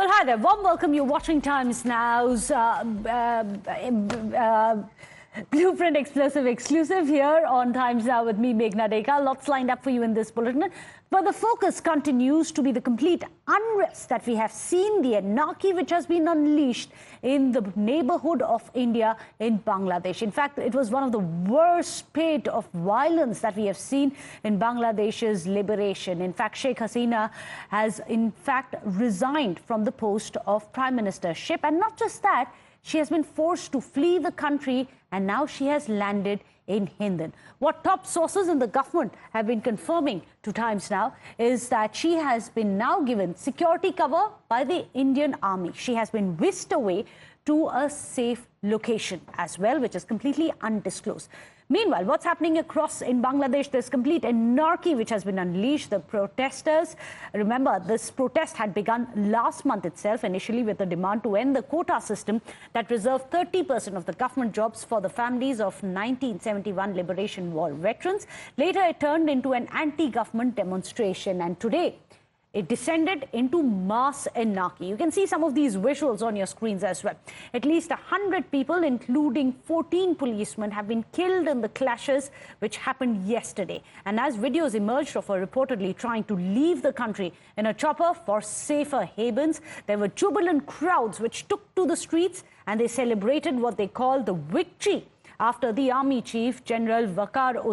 Well, hi there. Warm welcome. You're watching Times Now's Blueprint Explosive exclusive here on Times Now with me, Meghna Deka. Lots lined up for you in this bulletin. But the focus continues to be the complete unrest that we have seen, the anarchy which has been unleashed in the neighborhood of India in Bangladesh. In fact, it was one of the worst spate of violence that we have seen in Bangladesh's liberation. In fact, Sheikh Hasina has resigned from the post of Prime Minister Sheikh. And not just that, she has been forced to flee the country and now she has landed in Hindon. What top sources in the government have been confirming to Times Now is that she has been now given security cover by the Indian Army. She has been whisked away to a safe location as well, which is completely undisclosed. Meanwhile, what's happening across in Bangladesh? There's complete anarchy which has been unleashed. The protesters, remember, this protest had begun last month itself, initially with a demand to end the quota system that reserved 30% of the government jobs for the families of 1971 Liberation War veterans. Later, it turned into an anti-government demonstration, and today, it descended into mass anarchy. You can see some of these visuals on your screens as well. At least 100 people, including 14 policemen, have been killed in the clashes which happened yesterday. And as videos emerged of her reportedly trying to leave the country in a chopper for safer havens, there were jubilant crowds which took to the streets and they celebrated what they called the victory after the Army Chief General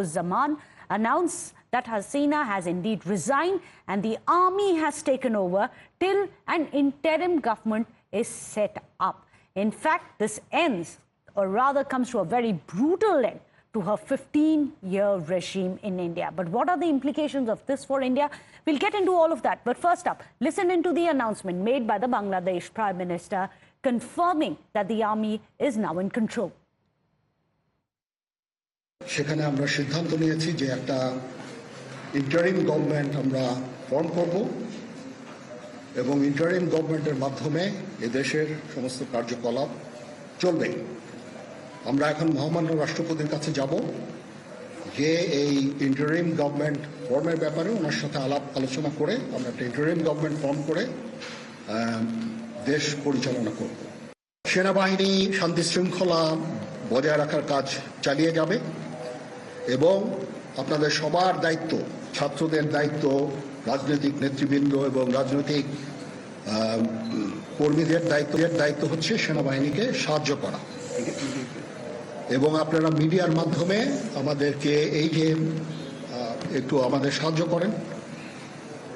Zaman announced that Hasina has indeed resigned and the army has taken over till an interim government is set up. In fact, this ends, or rather comes to a very brutal end, to her 15-year regime in India. But what are the implications of this for India? We'll get into all of that. But first up, listen into the announcement made by the Bangladesh Prime Minister confirming that the army is now in control. সেখানে আমরা সিদ্ধান্ত নিয়েছি যে একটা interim government আমরা form করব এবং interim গভর্নমেন্টের মাধ্যমে এই দেশের সমস্ত কার্যকলাপ চলবে। আমরা এখন মহামান্য রাষ্ট্রপতির কাছে যাব যে এই ইন্টারিম গভর্নমেন্ট ফর্মের ব্যাপারে ওনার সাথে আলোচনা করে আমরা একটা ইন্টারিম গভর্নমেন্ট ফর্ম করে দেশ পরিচালনা করব। সেনাবাহিনী শান্তি শৃঙ্খলা বজায় রাখার কাজ চালিয়ে যাবে এবং আপনাদের সবার দায়িত্ব, ছাত্রদের দায়িত্ব, রাজনৈতিক নেতৃবৃন্দ এবং রাজনৈতিক কর্মীদের দায়িত্ব হচ্ছে সেনাবাহিনীকে সাহায্য করা। এবং আপনারা মিডিয়ার মাধ্যমে আমাদেরকে এই যে একটু আমাদের সাহায্য করেন,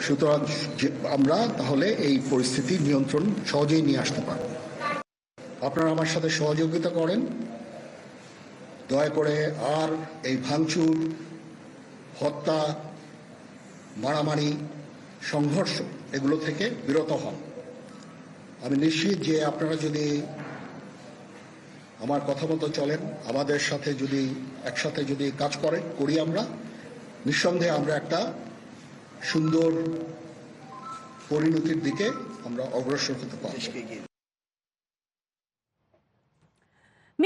সুতরাং আমরা তাহলে এই পরিস্থিতি নিয়ন্ত্রণ সহজেই নিয়ে আসতে পারব। আপনারা আমার সাথে সহযোগিতা করেন, দয়া করে আর এই ভাঙচুর, হত্যা, মারামারি, সংঘর্ষ এগুলো থেকে বিরত হন। আমি নিশ্চিত যে আপনারা যদি আমার কথা মতো চলেন, আমাদের সাথে যদি একসাথে যদি কাজ করি আমরা, নিঃসন্দেহে আমরা একটা সুন্দর পরিণতির দিকে আমরা অগ্রসর হতে পারব।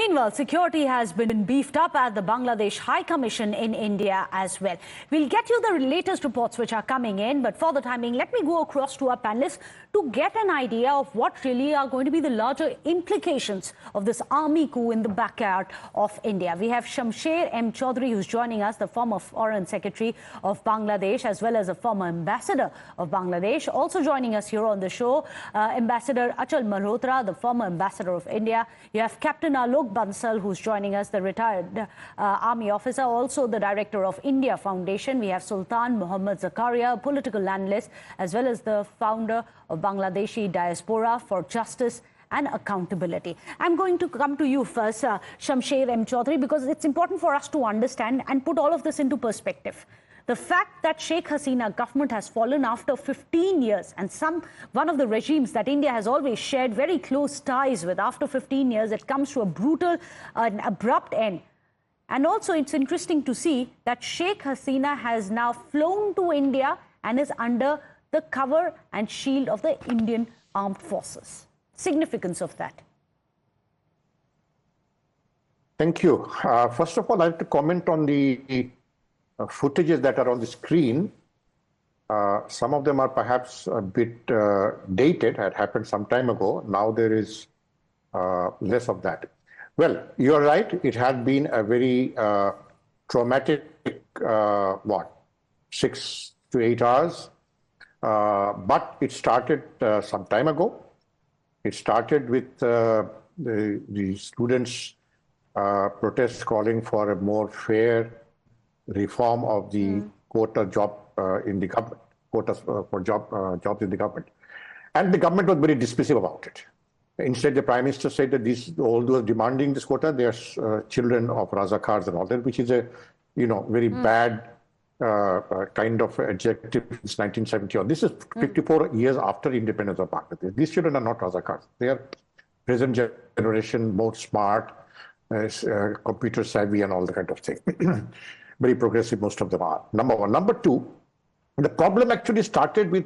Meanwhile, security has been beefed up at the Bangladesh High Commission in India as well. We'll get you the latest reports which are coming in, but for the timing, let me go across to our panelists to get an idea of what really are going to be the larger implications of this army coup in the backyard of India. We have Shamsher M. Chaudhary, who's joining us, the former Foreign Secretary of Bangladesh, as well as a former ambassador of Bangladesh. Also joining us here on the show, Ambassador Achal Malhotra, the former ambassador of India. You have Captain Alok Bansal, who's joining us, the retired army officer, also the director of India Foundation. We have Sultan Muhammad Zakaria, a political analyst, as well as the founder of Bangladeshi Diaspora for Justice and Accountability. I'm going to come to you first, Shamsher M. Chaudhary, because it's important for us to understand and put all of this into perspective. The fact that Sheikh Hasina government has fallen after 15 years and one of the regimes that India has always shared very close ties with, after 15 years, it comes to a brutal and abrupt end. And also it's interesting to see that Sheikh Hasina has now flown to India and is under the cover and shield of the Indian armed forces. Significance of that. Thank you. First of all, I have to comment on the footages that are on the screen. Some of them are perhaps a bit dated, had happened some time ago. Now there is less of that. Well, you're right. It had been a very traumatic, 6 to 8 hours. But it started some time ago. It started with the students' protests calling for a more fair reform of the quota job in the government, quotas for jobs in the government. And the government was very dismissive about it. Instead, the Prime Minister said that all those demanding this quota, they are children of Razakars and all that, which is a very bad kind of adjective since 1971. This is 54 years after independence of Bangladesh. These children are not Razakars. They are present generation, more smart, computer savvy and all that kind of thing. Very progressive, most of them are. Number one. Number two, the problem actually started with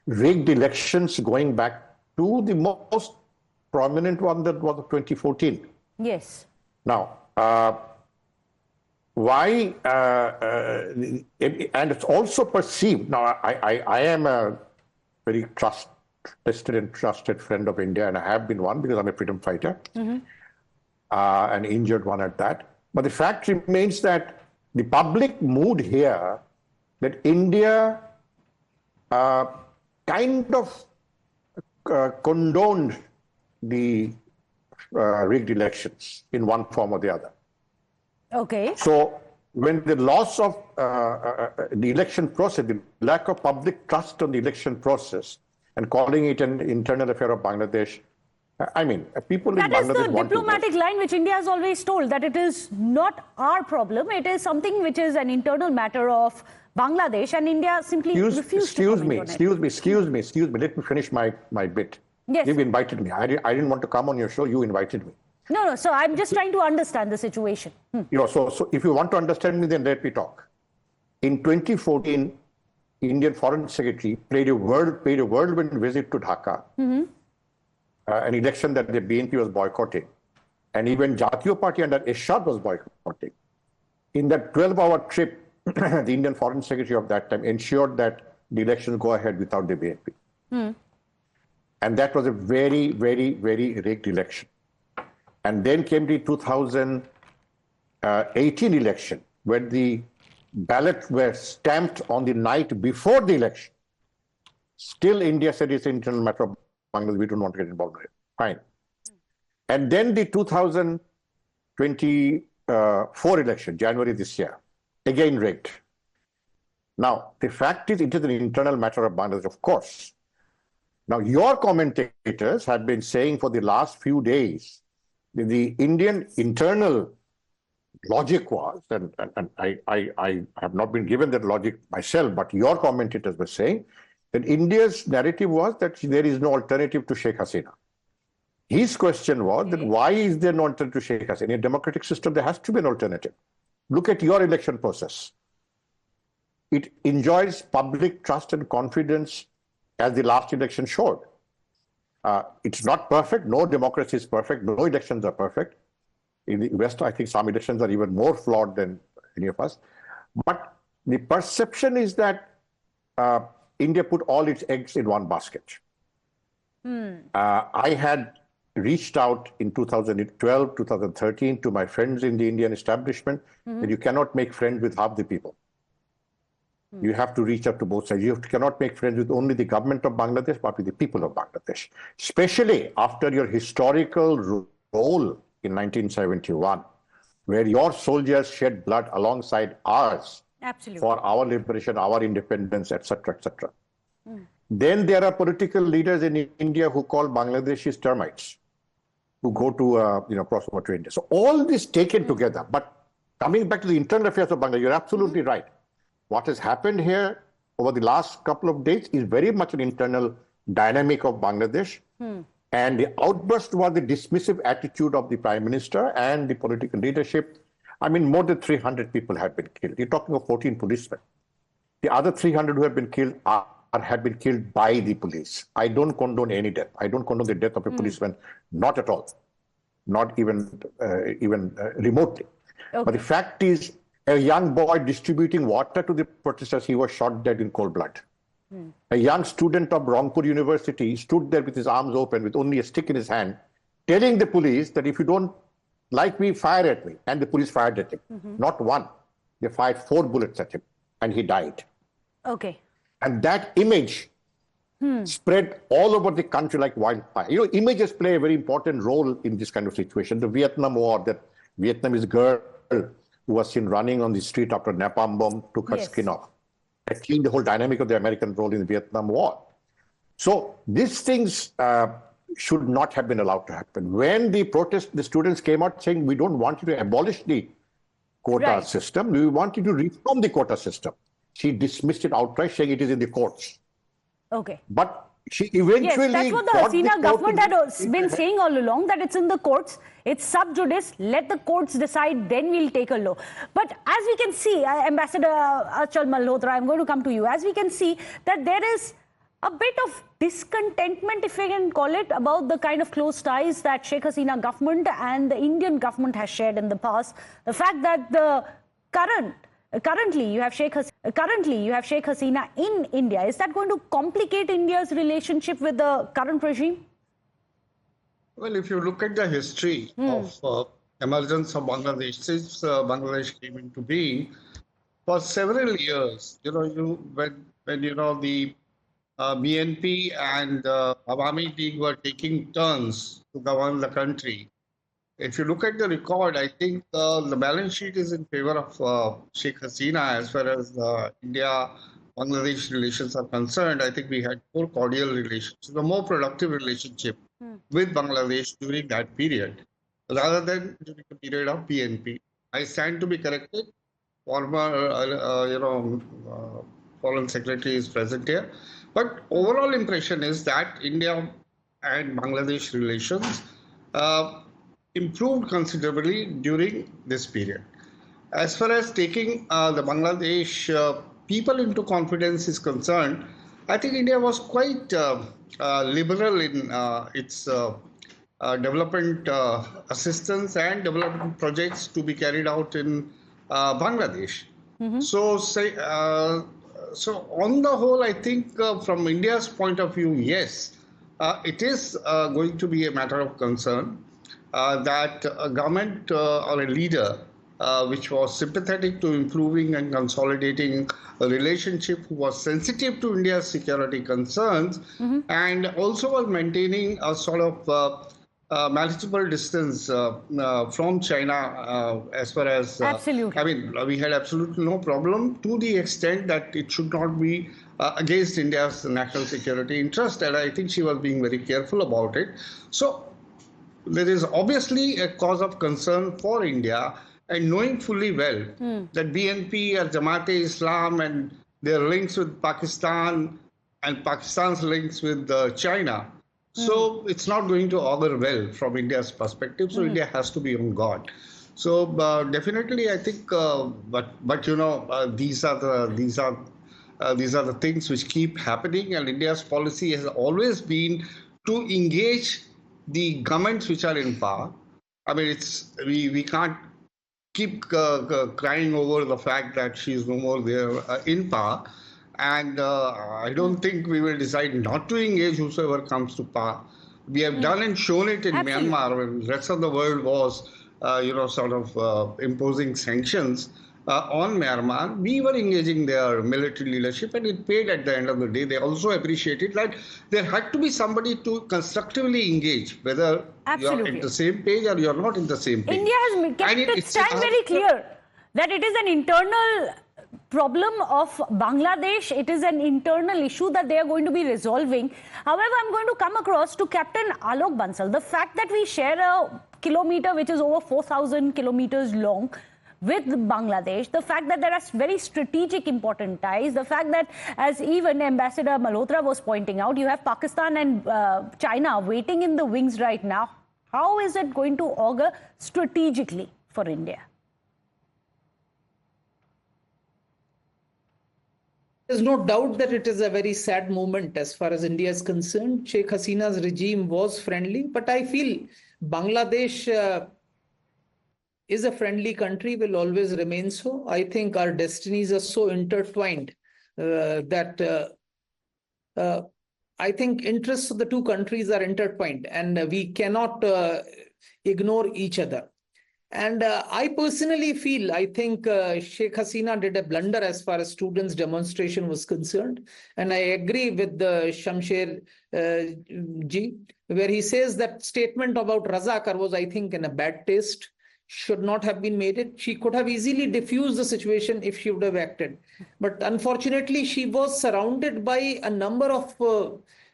rigged elections going back to the most prominent one that was 2014. Yes. Now, why, and it's also perceived, now I am a very tested and trusted friend of India, and I have been one because I'm a freedom fighter, an injured one at that. But the fact remains that the public mood here, that India kind of condoned the rigged elections in one form or the other. Okay. So when the loss of the election process, the lack of public trust on the election process, and calling it an internal affair of Bangladesh, I mean, people in Bangladesh want to... That is the diplomatic line which India has always told, that it is not our problem. It is something which is an internal matter of Bangladesh, and India simply refused to comment on it. Excuse me. Let me finish my bit. Yes. You've invited me. I didn't want to come on your show. You invited me. No. So I'm just trying to understand the situation. So if you want to understand me, then let me talk. In 2014, Indian Foreign Secretary paid a whirlwind visit to Dhaka, an election that the BNP was boycotting, and even Jatiyo Party under Ershad was boycotting. In that 12-hour trip, the Indian Foreign Secretary of that time ensured that the elections go ahead without the BNP. And that was a very, very, very rigged election. And then came the 2018 election, when the ballots were stamped on the night before the election. Still, India said it's an internal matter of Bangladesh, we don't want to get involved with it. Fine. And then the 2024 election, January this year, again rigged. Now, the fact is, it is an internal matter of Bangladesh, of course. Now, your commentators have been saying for the last few days, the Indian internal logic was, and I have not been given that logic myself, but your commentators were saying that India's narrative was that there is no alternative to Sheikh Hasina. His question was that why is there no alternative to Sheikh Hasina? In a democratic system, there has to be an alternative. Look at your election process. It enjoys public trust and confidence, as the last election showed. It's not perfect. No democracy is perfect. No elections are perfect. In the West, I think some elections are even more flawed than any of us. But the perception is that India put all its eggs in one basket. I had reached out in 2012, 2013 to my friends in the Indian establishment that you cannot make friends with half the people. You have to reach out to both sides. You cannot make friends with only the government of Bangladesh, but with the people of Bangladesh, especially after your historical role in 1971, where your soldiers shed blood alongside ours. Absolutely. For our liberation, our independence, etc., etc. Then there are political leaders in India who call Bangladeshis termites, who go to cross over to India. So all this taken together. But coming back to the internal affairs of Bangladesh, you're absolutely right. What has happened here over the last couple of days is very much an internal dynamic of Bangladesh. And the outburst was the dismissive attitude of the Prime Minister and the political leadership. I mean, more than 300 people have been killed. You're talking of 14 policemen. The other 300 who have been killed have been killed by the police. I don't condone any death. I don't condone the death of a policeman, not at all, not even remotely. Okay. But the fact is, a young boy distributing water to the protesters, he was shot dead in cold blood. A young student of Rangpur University stood there with his arms open, with only a stick in his hand, telling the police that if you don't like me, fire at me. And the police fired at him. Not one. They fired 4 bullets at him, and he died. Okay. And that image spread all over the country like wildfire. You know, images play a very important role in this kind of situation. The Vietnam War, that Vietnamese girl who was seen running on the street after a napalm bomb took her skin off. That changed the whole dynamic of the American role in the Vietnam War. So these things should not have been allowed to happen. When the students came out saying, we don't want you to abolish the quota system, we want you to reform the quota system. She dismissed it outright, saying it is in the courts. Okay. But she eventually... Yes, that's what the Hasina government had been saying all along, that it's in the courts, it's sub judice, let the courts decide, then we'll take a law. But as we can see, Ambassador Achal Malhotra, I'm going to come to you. As we can see that there is a bit of discontentment, if I can call it, about the kind of close ties that Sheikh Hasina government and the Indian government has shared in the past. The fact that the currently you have Sheikh Hasina in India, is that going to complicate India's relationship with the current regime? Well, if you look at the history of emergence of Bangladesh, since Bangladesh came into being, for several years, when the BNP and Awami League were taking turns to govern the country. If you look at the record, I think the balance sheet is in favor of Sheikh Hasina as far as India-Bangladesh relations are concerned. I think we had more cordial relations, a more productive relationship with Bangladesh during that period, rather than during the period of BNP. I stand to be corrected. Former, Foreign Secretary is present here. But overall impression is that India and Bangladesh relations improved considerably during this period. As far as taking the Bangladesh people into confidence is concerned, I think India was quite liberal in its development assistance and development projects to be carried out in Bangladesh. So on the whole, I think from India's point of view, yes, it is going to be a matter of concern that a government or a leader which was sympathetic to improving and consolidating a relationship, who was sensitive to India's security concerns, and also was maintaining a sort of manageable distance from China as far as... Absolutely. I mean, we had absolutely no problem to the extent that it should not be against India's national security interest, and I think she was being very careful about it. So there is obviously a cause of concern for India, and knowing fully well that BNP or Jamaat-e-Islam and their links with Pakistan and Pakistan's links with China, so it's not going to augur well from India's perspective. So India has to be on guard. So definitely, I think, these are the things which keep happening, and India's policy has always been to engage the governments which are in power. I mean, we can't keep crying over the fact that she's no more there in power. And I don't think we will decide not to engage whosoever comes to power. We have done and shown it in Myanmar, when the rest of the world was, imposing sanctions on Myanmar. We were engaging their military leadership, and it paid at the end of the day. They also appreciated that there had to be somebody to constructively engage, whether you're at the same page or you're not in the same page. India has kept its stand very clear that it is an internal problem of Bangladesh. It is an internal issue that they are going to be resolving. However, I'm going to come across to Captain Alok Bansal. The fact that we share a kilometer which is over 4,000 kilometers long with Bangladesh, the fact that there are very strategic important ties, the fact that, as even Ambassador Malhotra was pointing out, you have Pakistan and China waiting in the wings right now. How is it going to augur strategically for India? There's no doubt that it is a very sad moment as far as India is concerned. Sheikh Hasina's regime was friendly, but I feel Bangladesh is a friendly country, will always remain so. I think our destinies are so intertwined that I think interests of the two countries are intertwined, and we cannot ignore each other. And I personally feel, I think Sheikh Hasina did a blunder as far as students' demonstration was concerned. And I agree with Shamsher ji, where he says that statement about Razakar was, I think, in a bad taste, should not have been made it. She could have easily diffused the situation if she would have acted. But unfortunately, she was surrounded by a number of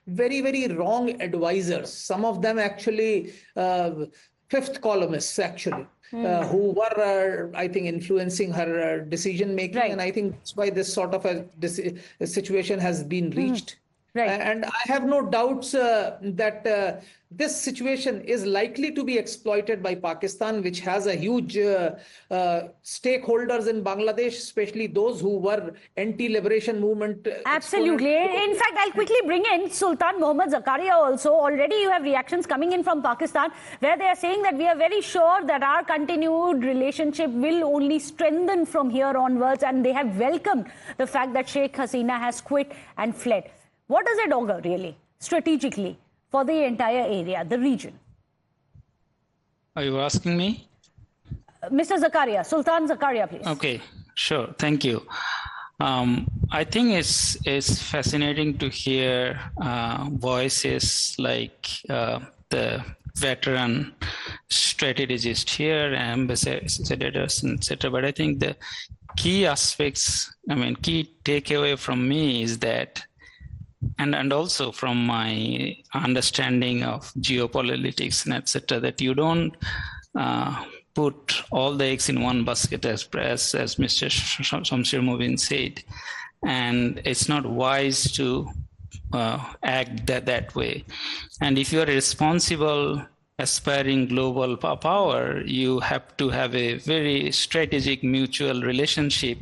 very, very wrong advisors. Some of them actually fifth columnists, actually. Who were, I think, influencing her decision making, right. and I think that's why this sort of a situation has been reached. Right. And I have no doubts that this situation is likely to be exploited by Pakistan, which has a huge stakeholders in Bangladesh, especially those who were anti-liberation movement. Absolutely. In fact, I'll quickly bring in Sultan Mohammad Zakaria also. Already you have reactions coming in from Pakistan where they are saying that we are very sure that our continued relationship will only strengthen from here onwards, and they have welcomed the fact that Sheikh Hasina has quit and fled. What does it augur, really, strategically, for the entire area, the region? Are you asking me? Mr. Zakaria, Sultan Zakaria, please. Okay, sure. Thank you. I think it's fascinating to hear voices like the veteran strategist here, ambassadors, etc. But I think the key aspects, key takeaway from me is that, and also from my understanding of geopolitics and etc., that you don't put all the eggs in one basket, as Mr. Shamsher Mubin said, and it's not wise to act that way. And if you are a responsible, aspiring global power, you have to have a very strategic mutual relationship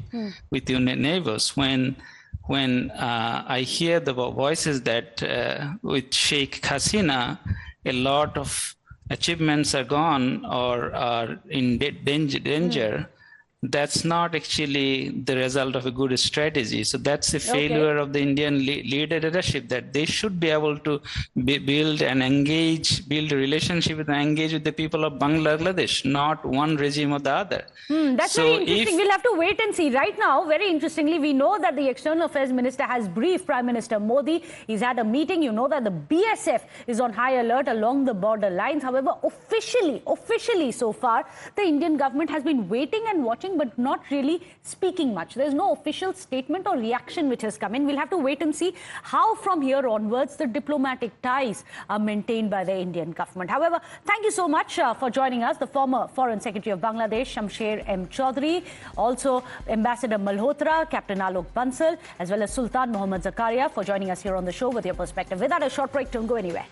with your neighbors. When I hear the voices that with Sheikh Hasina, a lot of achievements are gone or are in danger, that's not actually the result of a good strategy. So that's a failure of the Indian leadership, that they should be able to build a relationship and engage with the people of Bangladesh, not one regime or the other. That's very interesting. We'll have to wait and see. Right now, very interestingly, we know that the External Affairs Minister has briefed Prime Minister Modi. He's had a meeting. You know that the BSF is on high alert along the border lines. However, officially so far, the Indian government has been waiting and watching, but not really speaking much. There's no official statement or reaction which has come in. We'll have to wait and see how from here onwards the diplomatic ties are maintained by the Indian government. However, thank you so much for joining us, the former Foreign Secretary of Bangladesh, Shamsher M. Chaudhary, also Ambassador Malhotra, Captain Alok Bansal, as well as Sultan Mohammad Zakaria for joining us here on the show with your perspective. Without a short break, don't go anywhere.